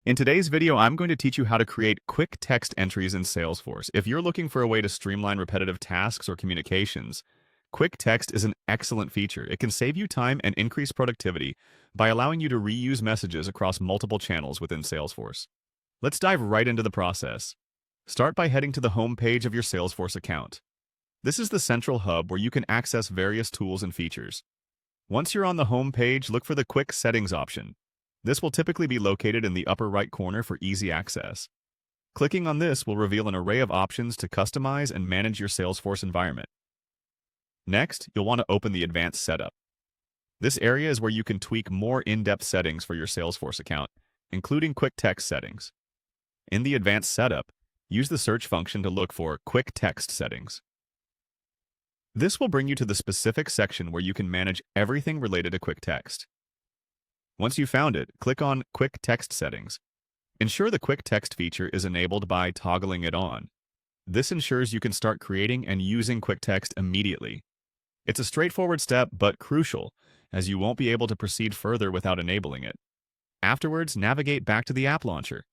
In today's video, I'm going to teach you how to create quick text entries in Salesforce. If you're looking for a way to streamline repetitive tasks or communications, quick text is an excellent feature. It can save you time and increase productivity by allowing you to reuse messages across multiple channels within Salesforce. Let's dive right into the process. Start by heading to the home page of your Salesforce account. This is the central hub where you can access various tools and features. Once you're on the home page, look for the Quick Settings option. This will typically be located in the upper right corner for easy access. Clicking on this will reveal an array of options to customize and manage your Salesforce environment. Next, you'll want to open the Advanced Setup. This area is where you can tweak more in-depth settings for your Salesforce account, including quick text settings. In the Advanced Setup, use the search function to look for Quick Text Settings. This will bring you to the specific section where you can manage everything related to quick text. Once you've found it, click on Quick Text Settings. Ensure the Quick Text feature is enabled by toggling it on. This ensures you can start creating and using quick text immediately. It's a straightforward step, but crucial, as you won't be able to proceed further without enabling it. Afterwards, navigate back to the App Launcher.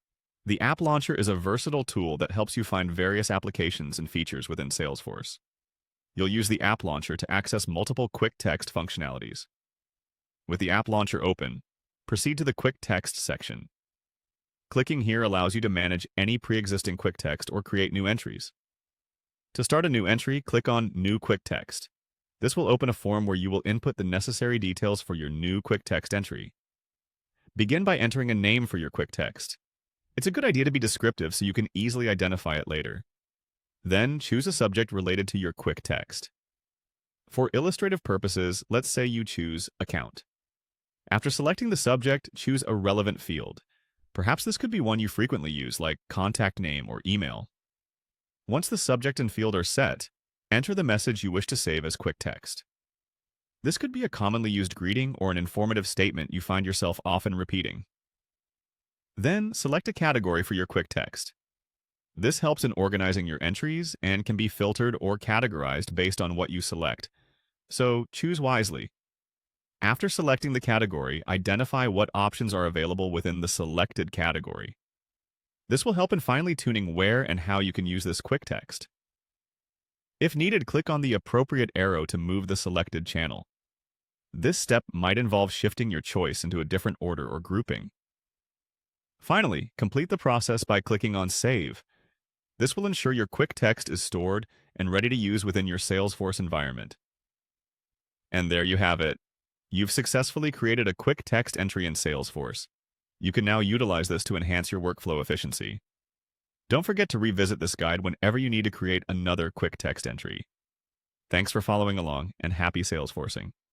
The App Launcher is a versatile tool that helps you find various applications and features within Salesforce. You'll use the App Launcher to access multiple quick text functionalities. With the App Launcher open, proceed to the Quick Text section. Clicking here allows you to manage any pre-existing quick text or create new entries. To start a new entry, click on New Quick Text. This will open a form where you will input the necessary details for your new quick text entry. Begin by entering a name for your quick text. It's a good idea to be descriptive so you can easily identify it later. Then, choose a subject related to your quick text. For illustrative purposes, let's say you choose Account. After selecting the subject, choose a relevant field. Perhaps this could be one you frequently use, like contact name or email. Once the subject and field are set, enter the message you wish to save as quick text. This could be a commonly used greeting or an informative statement you find yourself often repeating. Then, select a category for your quick text. This helps in organizing your entries and can be filtered or categorized based on what you select. So, choose wisely. After selecting the category, identify what options are available within the selected category. This will help in finely tuning where and how you can use this quick text. If needed, click on the appropriate arrow to move the selected channel. This step might involve shifting your choice into a different order or grouping. Finally, complete the process by clicking on Save. This will ensure your quick text is stored and ready to use within your Salesforce environment. And there you have it. You've successfully created a quick text entry in Salesforce. You can now utilize this to enhance your workflow efficiency. Don't forget to revisit this guide whenever you need to create another quick text entry. Thanks for following along, and happy Salesforcing.